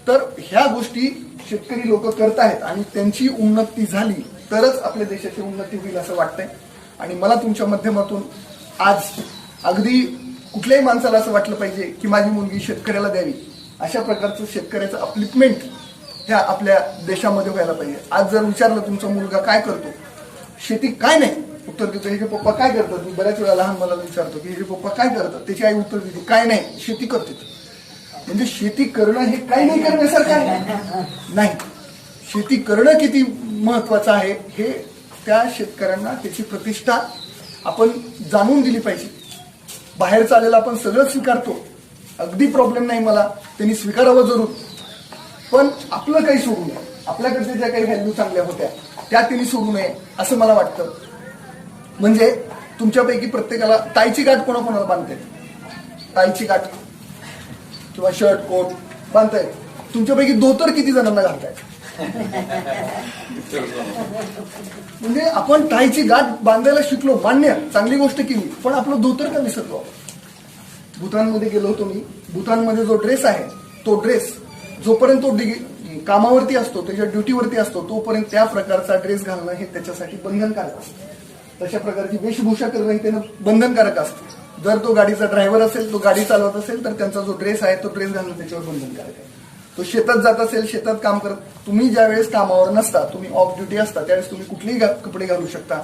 तर ह्या गोष्टी शेतकरी लोक करत आहेत आणि त्यांची उन्नती झाली तरच आपल्या देशाची उन्नती होईल असं वाटतंय. आणि मला तुमच्या माध्यमातून आज अगदी कुठल्याही माणसाला असं वाटलं पाहिजे की माझी मुलगी शेतकऱ्याला द्यावी, अशा प्रकारचं शेतकऱ्याचं अपलिफ्टमेंट ह्या आपल्या देशामध्ये व्हायला पाहिजे. आज जर विचारलं तुमचा मुलगा काय करतो, शेती काय नाही, उत्तर देतो ह्याचे पप्पा काय करतात. मी बऱ्याच वेळा लहान मुलाला विचारतो की ह्याचे पप्पा काय करतात, त्याची आई उत्तर देते काय नाही शेती करते. म्हणजे शेती करणं हे काही नाही करण्यासारखं आहे नाही. शेती करणं किती महत्वाचं आहे हे त्या शेतकऱ्यांना त्याची प्रतिष्ठा आपण जाणून दिली पाहिजे. बाहेर चालेल आपण सगळं स्वीकारतो, अगदी प्रॉब्लेम नाही मला, त्यांनी स्वीकारावं जरूर, पण आपलं काही सोडू नये. आपल्याकडे ज्या काही व्हॅल्यू चांगल्या होत्या त्या त्यांनी सोडू नये असं मला वाटतं. म्हणजे तुमच्यापैकी प्रत्येकाला टायची गाठ कोणाकोणाला बांधते, टायची गाठ किंवा शर्ट कोट बांधतायत. तुमच्यापैकी धोतर किती जणांना घालतायत. म्हणजे आपण टायची गाठ बांधायला शिकलो, मान्य, चांगली गोष्ट केली, पण आपलं धोतर का विसरलो. भूतानमध्ये गेलो होतो मी. भूतानमध्ये जो ड्रेस आहे तो ड्रेस जोपर्यंत तो कामावरती असतो, त्याच्या ड्युटीवरती असतो, तोपर्यंत त्या प्रकारचा ड्रेस घालणं हे त्याच्यासाठी बंधनकारक असतं. तशा प्रकारची वेशभूषा करणं हे त्यानं बंधनकारक असतं. जर तो गाडीचा ड्रायव्हर असेल, तो गाडी चालवत असेल, तर त्यांचा जो ड्रेस आहे तो ड्रेस घालणं त्याच्यावर बंधनकारक आहे. तो शेतात जात असेल, शेतात काम करत, तुम्ही ज्या वेळेस कामावर नसता, तुम्ही ऑफ ड्युटी असता, त्यावेळेस तुम्ही कुठलेही कपडे घालू शकता.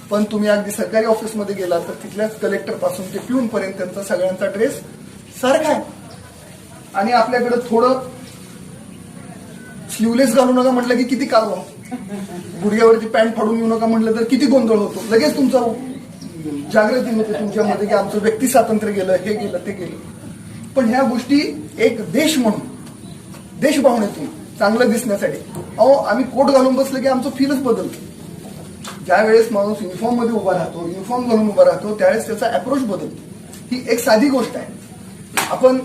पण तुम्ही अगदी सरकारी ऑफिसमध्ये गेला तर तिथल्याच कलेक्टर पासून ते पिऊन पर्यंत त्यांचा सगळ्यांचा ड्रेस सारखा आहे. आणि आपल्याकडे थोडं स्लीवलेस घालू नका म्हटलं की किती कालवा, गुडघ्यावरती पॅन्ट फाडून येऊ नका म्हटलं तर किती गोंधळ होतो. लगेच तुमचा जागृती होते तुमच्यामध्ये की आमचं व्यक्ती स्वातंत्र्य गेलं, हे गेलं, ते गेलं. पण ह्या गोष्टी एक देश म्हणून, देशभावनेतून चांगलं दिसण्यासाठी, आम्ही कोट घालून बसलं की आमचं फीलच बदलतं. ज्या वेळेस माणूस युनिफॉर्म मध्ये उभा राहतो, युनिफॉर्म घालून उभा राहतो, त्यावेळेस त्याचा अप्रोच बदलतो. ही एक साधी गोष्ट आहे. आपण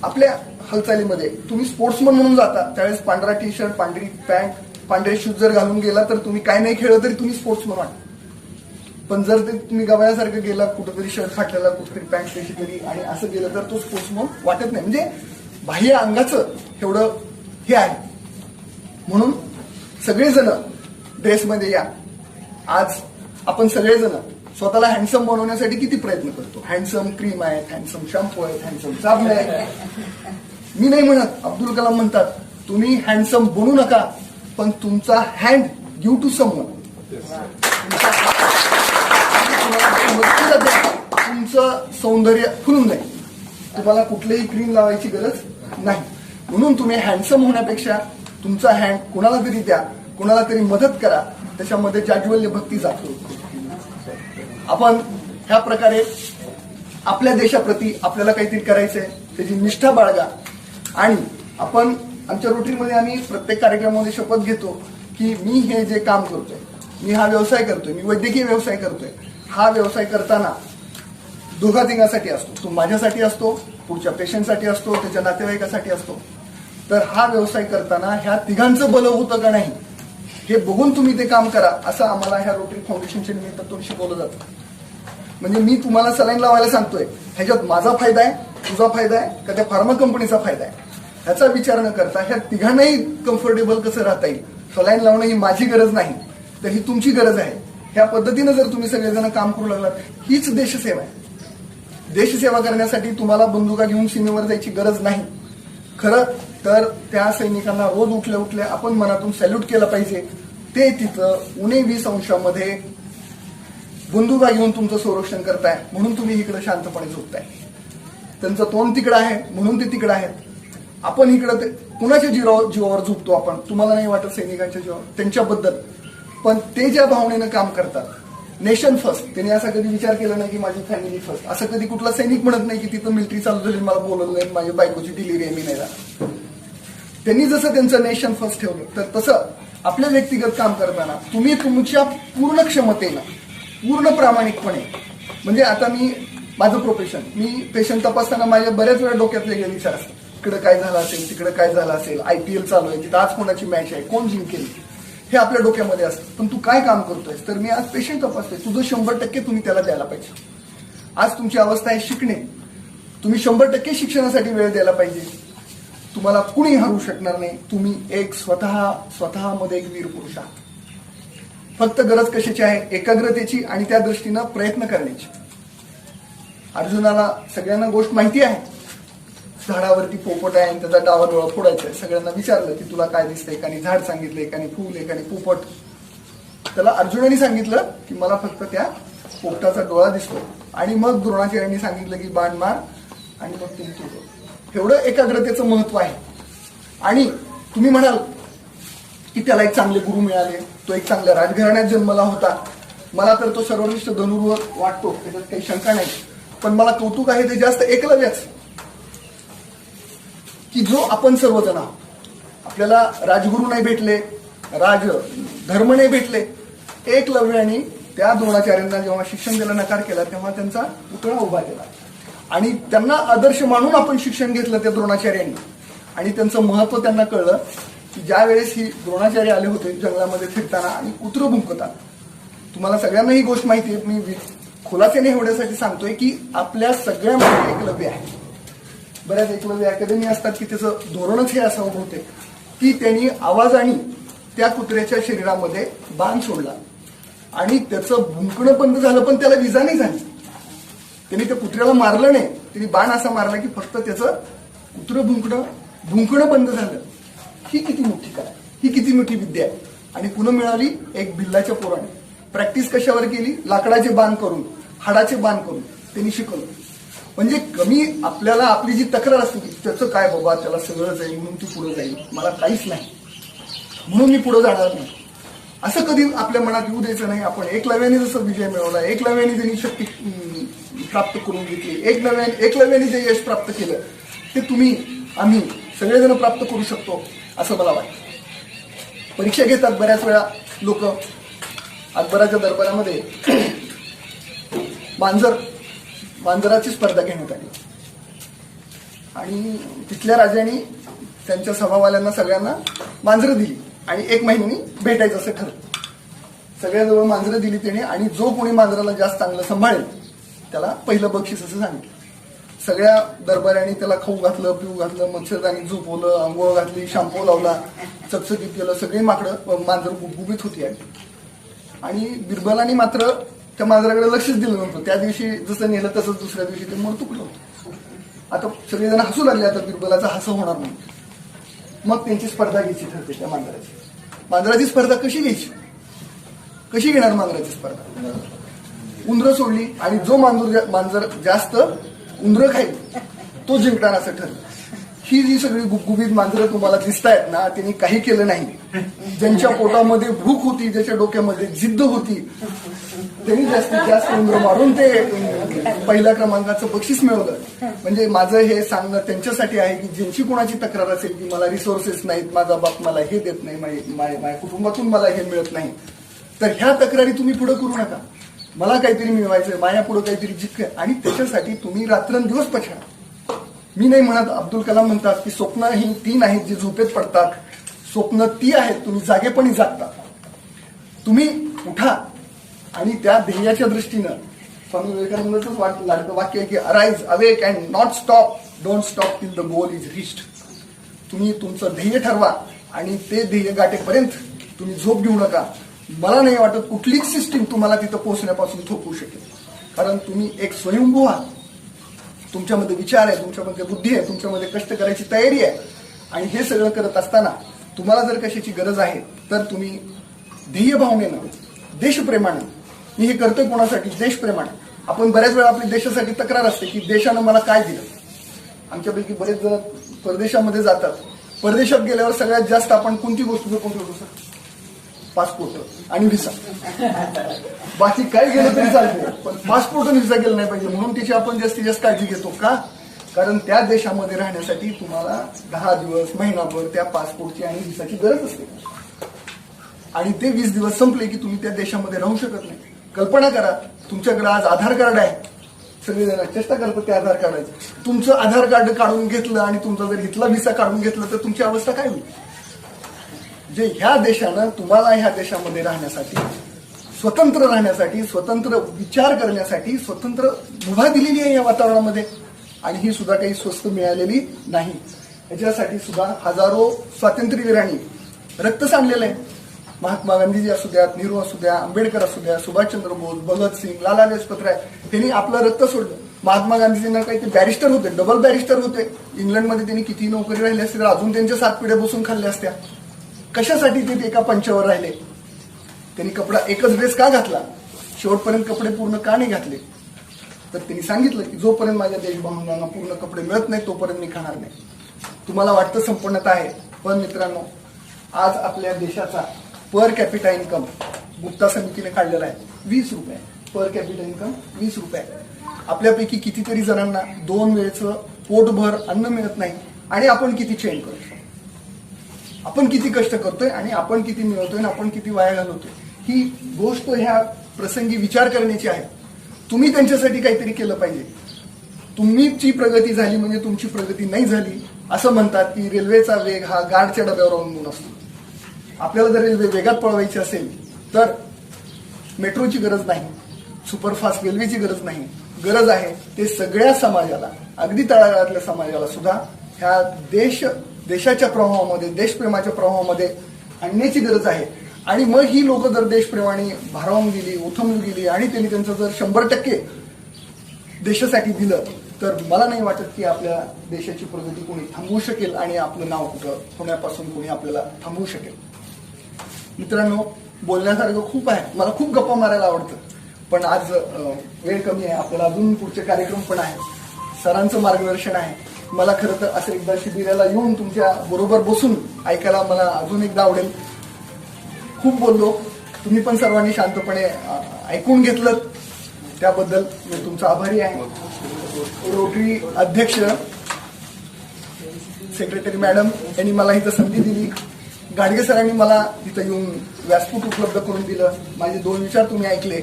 आपल्या हालचालीमध्ये तुम्ही स्पोर्ट्समन म्हणून जाता, त्यावेळेस पांढरा टी शर्ट, पांढरी पॅन्ट, पांढरे शूज जर घालून गेला तर तुम्ही काय नाही खेळलं तरी तुम्ही स्पोर्ट्समन वाटता. पण जर ते तुम्ही गवळ्यासारखं गेला, कुठंतरी शर्ट फाटलेला, कुठेतरी पॅन्ट कशी तरी आणि असं गेलं तर तो स्पोर्ट्समन वाटत नाही. म्हणजे बाह्य अंगाचं एवढं हे आहे. म्हणून सगळेजण ड्रेसमध्ये या. आज आपण सगळेजण स्वतःला हँडसम बनवण्यासाठी किती प्रयत्न करतो. हँडसम क्रीम आहेत, हँडसम शॅम्पू आहेत, हँडसम साबण आहेत. मी नाही म्हणत, अब्दुल कलाम म्हणतात तुम्ही हँडसम बनू नका, पण तुमचा हँड गिव्ह टू समवन. तुमचं सौंदर्य खुलून जाईल. तुम्हाला कुठलीही क्रीम लावायची गरज नाही. म्हणून तुम्ही हँडसम होण्यापेक्षा तुमचा हँड कुणाला तरी द्या, कुणाला तरी मदत करा. त्याच्यामध्ये जाज्वल्य भक्ती जातो. आपण ह्या प्रकारे आपल्या देशाप्रती आपल्याला काहीतरी करायचंय, त्याची निष्ठा बाळगा. आणि आपण आमच्या रोटरीमध्ये आम्ही प्रत्येक कार्यक्रमामध्ये शपथ घेतो की मी हे जे काम करतोय, मी हा व्यवसाय करतोय, मी वैद्यकीय व्यवसाय करतोय, हा व्यवसाय करताना दोघा तिघांसाठी असतो. तो माझ्यासाठी असतो, पुढच्या पेशंटसाठी असतो, त्याच्या नातेवाईकासाठी असतो. तर हा व्यवसाय करताना ह्या तिघांचं भलं होतं का नाही हे बघून तुम्ही ते काम करा, असं आम्हाला ह्या रोटरी फाउंडेशनच्या निमित्तातून शिकवलं जातं. म्हणजे मी तुम्हाला सलाईन लावायला सांगतोय, ह्याच्यात माझा फायदा आहे, तुझा फायदा आहे का त्या फार्मा कंपनीचा फायदा आहे, ह्याचा विचार न करता ह्या तिघांनाही कम्फर्टेबल कसं राहता येईल. सलाईन लावणं ही माझी गरज नाही, तर ही तुमची गरज आहे. ह्या पद्धतीनं जर तुम्ही सगळेजण काम करू लागलात, हीच देशसेवा आहे. देशसेवा करण्यासाठी तुम्हाला बंदुका घेऊन सीमेवर जायची गरज नाही. खरं तर त्या सैनिकांना रोज उठल्या उठल्या आपण मनातून सॅल्यूट केलं पाहिजे. ते तिथं 19-20 अंशामध्ये बंदुका घेऊन तुमचं संरक्षण करताय, म्हणून तुम्ही इकडे शांतपणे झोपताय. त्यांचं तोंड तिकडं आहे म्हणून ते तिकडं आहेत. आपण इकडं कुणाच्या जीवावर झोपतो आपण, तुम्हाला नाही वाटत सैनिकांच्या जीवावर, त्यांच्याबद्दल. पण ते ज्या भावनेनं काम करतात, नेशन फर्स्ट, त्यांनी असा कधी विचार केला नाही की माझी फॅमिली फर्स्ट. असं कधी कुठला सैनिक म्हणत नाही की तिथं मिलिटरी चालू झाली, मला बोलवलं नाही, माझ्या बायकोची डिलिव्हरी आहे, मी नाही जाणार. त्यांनी जसं त्यांचं नेशन फर्स्ट ठेवलं, तर तसं आपल्या व्यक्तिगत काम करताना तुम्ही तुमच्या पूर्ण क्षमतेनं, पूर्ण प्रामाणिकपणे, म्हणजे आता मी माझं प्रोफेशन, मी पेशंट तपासताना माझ्या बऱ्याच वेळा डोक्यात वेगळे विचार असतात. इकडे काय झालं असेल, तिकडे काय झालं असेल, IPL चालू आहे, तिथं आज कोणाची मॅच आहे, कोण जिंकेल, हे आपल्या डोक्यामध्ये असतं. पण तू काय काम करतोयस, तर मी आज पेशंट तपासतोय. तुझं 100% तुम्ही त्याला द्यायला पाहिजे. आज तुमची अवस्था आहे शिकणे, तुम्ही 100% शिक्षणासाठी वेळ द्यायला पाहिजे. तुम्हाला कुणी हरू शकणार नाही. तुम्ही एक स्वतःमध्ये एक वीर पुरुष आहात. फक्त गरज कशाची आहे? एकाग्रतेची आणि त्या दृष्टीनं प्रयत्न करण्याची. अर्जुनाला सगळ्यांना गोष्ट माहिती आहे, झाडावरती पोपट आहे आणि त्याचा डावा डोळा फोडायचा आहे. सगळ्यांना विचारलं की तुला काय दिसतंय? एकाने झाड सांगितलं, एकाने फूल, एकाने पोपट. त्याला अर्जुनाने सांगितलं की मला फक्त त्या पोपटाचा डोळा दिसतो. आणि मग द्रोणाचार्यांनी सांगितलं की बाण मार आणि मग तुम्ही तुटो. एवढं एकाग्रतेचं महत्व आहे. आणि तुम्ही म्हणाल की त्याला एक चांगले गुरु मिळाले, तो एक चांगल्या राजघराण्यात जन्मला होता, मला तर तो सर्वोत्कृष्ट धनुर्धर वाटतो, त्याच्यात काही शंका नाही. पण मला कौतुक आहे ते जास्त एकलव्याच, की जो आपण सर्वजण आहोत. आपल्याला राजगुरू नाही भेटले, राज धर्म नाही भेटले. एकलव्याने त्या द्रोणाचार्यांना जेव्हा शिक्षण द्यायला नकार केला तेव्हा त्यांचा पुतळा उभा केला आणि त्यांना आदर्श मानून आपण शिक्षण घेतलं त्या द्रोणाचार्यांनी. आणि त्यांचं महत्व त्यांना कळलं की ज्या वेळेस ही द्रोणाचार्य आले होते जंगलामध्ये फिरताना आणि कुत्रं भुंकतात. तुम्हाला सगळ्यांना ही गोष्ट माहिती आहे, मी खुलासाने एवढ्यासाठी सांगतोय की आपल्या सगळ्यामध्ये एकलव्य आहे. बऱ्याच एकलव्य अकॅडमी असतात की त्याचं धोरणच हे असं होते की त्यांनी आवाजाने त्या कुत्र्याच्या शरीरामध्ये बाण सोडला आणि त्याचं भुंकणं बंद झालं, पण त्याला विजा नाही झाली. त्यांनी त्या कुत्र्याला मारलं नाही, त्यांनी बाण असा मारला की फक्त त्याचं कुत्रं भुंकणं बंद झालं. ही किती मोठी कला, ही किती मोठी विद्या आहे. आणि पुन्हा मिळाली एक भिल्लाच्या पोराने. प्रॅक्टिस कशावर केली? लाकडाचे बाण करून, हाडाचे बाण करून त्यांनी शिकवलं. म्हणजे कमी आपल्याला आपली जी तक्रार असते की त्याचं काय बाबा, त्याला सगळं जाईल म्हणून ती पुढे जाईल, मला काहीच नाही म्हणून मी पुढे जाणार नाही, असं कधी आपल्या मनात येऊ द्यायचं नाही. आपण एकलव्याने जसं विजय मिळवला, एकलव्याने त्यांनी शक्ती प्राप्त करून घेतली, एकलव्याने जे यश प्राप्त केलं ते तुम्ही आम्ही सगळेजण प्राप्त करू शकतो असं मला वाटतं. परीक्षा घेतात बऱ्याच वेळा लोक. अकबराच्या दरबारामध्ये मांजराची स्पर्धा घेण्यात आली आणि तिथल्या राजांनी त्यांच्या सभावाल्यांना सगळ्यांना मांजरं दिली आणि 1 महिन्यानी भेटायचं असं ठरलं. सगळ्याजवळ मांजरं दिली त्याने आणि जो कोणी मांजराला जास्त चांगलं सांभाळेल त्याला पहिलं बक्षीस असं सांगितलं. सगळ्या दरबाऱ्यांनी त्याला खाऊ घातलं, पिऊ घातलं, मच्छरदाणी झोपवलं, आंघोळ घातली, शॅम्पू लावला, चकचकीत केलं. सगळी मांजर गुबगुबीत होती. आणि बिरबलाने मात्र त्या मांजराकडे लक्षच दिलं नव्हतं. त्या दिवशी जसं नेलं तसंच दुसऱ्या दिवशी ते मर तुकलं होतं. आता सगळेजण हसू लागले, आता बिरबलाचा हसं होणार नाही. मग त्यांची स्पर्धा घ्यायची ठरते त्या मांजराची स्पर्धा कशी घ्यायची? कशी घेणार मांजराची स्पर्धा? उंदरं सोडली आणि जो मांजर जास्त उंदरं खाईल तो जिंकणार असं ठरलं. ही जी सगळी गुबगुबीत मांजरं तुम्हाला दिसतायत ना, त्यांनी काही केलं नाही. ज्यांच्या पोटामध्ये भूक होती, ज्याच्या डोक्यामध्ये जिद्द होती, त्यांनी जास्तीत जास्त उंदरं मारून ते पहिल्या क्रमांकाचं बक्षीस मिळवलं. म्हणजे माझं हे सांगणं त्यांच्यासाठी आहे की ज्यांची कोणाची तक्रार असेल की मला रिसोर्सेस नाहीत, माझा बाप मला हे देत नाही, माझ्या कुटुंबातून मला हे मिळत नाही, तर ह्या तक्रारी तुम्ही पुढे करू नका. मला काहीतरी मिळवायचंय, माझ्या पुढे काहीतरी जिंकय आणि त्याच्यासाठी तुम्ही रात्रंदिवस पछाडा. मी नाही म्हणत, अब्दुल कलाम म्हणतात की स्वप्न ही 3 आहेत जी झोपेत पडतात, स्वप्न ती आहेत तुम्ही जागेपणी जागता. तुम्ही उठा आणि त्या ध्येयाच्या दृष्टीनं स्वामी विवेकानंदांचंच लाडकं वाक्य आहे की arise, awake and not stop, don't stop till the goal is reached. तुम्ही तुमचं ध्येय ठरवा आणि ते ध्येय गाठेपर्यंत तुम्ही झोप घेऊ नका. मला नाही वाटत कुठलीच सिस्टीम तुम्हाला तिथं पोहोचण्यापासून थोपवू शकेल. कारण तुम्ही एक स्वयंभू आहात. तुमच्यामध्ये विचार आहे, तुमच्यामध्ये बुद्धी आहे, तुमच्यामध्ये कष्ट करायची तयारी आहे. आणि हे सगळं करत असताना तुम्हाला जर कशाची गरज आहे तर तुम्ही ध्येय भावनेनं, देशप्रेमानं, मी हे करतोय कोणासाठी? देशप्रेमानं. आपण बऱ्याच वेळा आपली देशासाठी तक्रार असते की देशानं मला काय दिलं. आमच्यापैकी बरेच जण परदेशामध्ये जातात. परदेशात गेल्यावर सगळ्यात जास्त आपण कोणती गोष्ट जपून ठेवतो सर? पासपोर्ट आणि व्हिसा. बाकी काय गेलं तरी चालते, पण पासपोर्ट आणि व्हिसा गेलं नाही पाहिजे. म्हणून तिची आपण जास्तीत जास्त काळजी घेतो. का? कारण त्या देशामध्ये राहण्यासाठी तुम्हाला 10 दिवस, महिनाभर त्या पासपोर्टची आणि व्हिसाची गरज असते. आणि ते 20 दिवस संपले की तुम्ही त्या देशामध्ये राहू शकत नाही. कल्पना करा, तुमच्याकडे आज आधार कार्ड आहे, सगळेजण चेष्टा करतात त्या आधार कार्डाची. तुमचं आधार कार्ड काढून घेतलं आणि तुमचा जर इथला व्हिसा काढून घेतलं तर तुमची अवस्था काय होईल? जे ह्या देशानं तुम्हाला ह्या देशामध्ये राहण्यासाठी, स्वतंत्र राहण्यासाठी, स्वतंत्र विचार करण्यासाठी स्वतंत्र मुभा दिलेली आहे या वातावरणामध्ये. आणि ही सुद्धा काही स्वस्त मिळालेली नाही. याच्यासाठी सुद्धा हजारो स्वातंत्र्यवीरांनी रक्त सांडलेलं आहे. महात्मा गांधीजी असू द्यात, नेहरू असू द्या, आंबेडकर असू द्या, सुभाषचंद्र बोस, भगतसिंग, लाला लजपत राय, त्यांनी आपलं रक्त सोडलं. महात्मा गांधीजींना काही ते बॅरिस्टर होते, डबल बॅरिस्टर होते. इंग्लंडमध्ये त्यांनी किती नोकरी राहिली असते तर अजून त्यांच्या 7 पिढ्या बसून खाल्ल्या असत्या. कशासाठी ते एका पंचावर राहिले? त्यांनी कपडा एकच ड्रेस का घातला? शेवटपर्यंत कपडे पूर्ण का नाही घातले? तर त्यांनी सांगितलं की जोपर्यंत माझ्या देशबांधवांना पूर्ण कपडे मिळत नाही तोपर्यंत मी खाणार नाही. तुम्हाला वाटतं संपन्नता आहे, पण मित्रांनो आज आपल्या देशाचा पर कॅपिटा इन्कम गुप्ता समितीने काढलेला आहे 20 रुपये. पर कॅपिटा इन्कम 20 रुपये. आपल्यापैकी कितीतरी जणांना 2 वेळचं पोटभर अन्न मिळत नाही आणि आपण किती चैन करतो, आपण किती कष्ट करतोय आणि आपण किती मिळवतोय आणि आपण किती वाया घालवतोय. ही गोष्ट ह्या प्रसंगी विचार करण्याची आहे. तुम्ही त्यांच्यासाठी काहीतरी केलं पाहिजे. तुमची प्रगती झाली म्हणजे तुमची प्रगती नाही झाली. असं म्हणतात की रेल्वेचा वेग हा गार्डच्या डब्यावर अवलंबून असतो. आपल्याला जर रेल्वे वेगात पळवायची असेल तर मेट्रोची गरज नाही, सुपरफास्ट रेल्वेची गरज नाही. गरज आहे ते सगळ्या समाजाला, अगदी तळागाळातल्या समाजाला सुद्धा ह्या देशाच्या प्रवाहामध्ये, देशप्रेमाच्या प्रवाहामध्ये आणण्याची गरज आहे. आणि मग ही लोक जर देशप्रेमाने भारावून गेली, उथमली गेली आणि त्यांनी त्यांचं जर 100% देशासाठी दिलं तर मला नाही वाटत की आपल्या देशाची प्रगती कोणी थांबवू शकेल आणि आपलं नाव कुठं होण्यापासून कोणी आपल्याला थांबवू शकेल. मित्रांनो बोलण्यासारखं खूप आहे, मला खूप गप्पा मारायला आवडतं, पण आज वेळ कमी आहे. आपल्याला अजून पुढचे कार्यक्रम पण आहे, सरांचं मार्गदर्शन आहे. मला खरं तर असं एकदा शिबिराला येऊन तुमच्या बरोबर बसून ऐकायला मला अजून एकदा आवडेल. खूप बोललो, तुम्ही पण सर्वांनी शांतपणे ऐकून घेतलं त्याबद्दल मी तुमचा आभारी आहे. रोटरी अध्यक्ष सेक्रेटरी मॅडम यांनी मला इथं संधी दिली. गाडगे सरांनी मला इथं येऊन व्यासपीठ उपलब्ध करून दिलं. माझे 2 विचार तुम्ही ऐकले,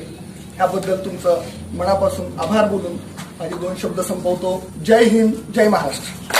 ह्याबद्दल तुमचं मनापासून आभार बोलून माझे 2 शब्द संपवतो. जय हिंद, जय महाराष्ट्र.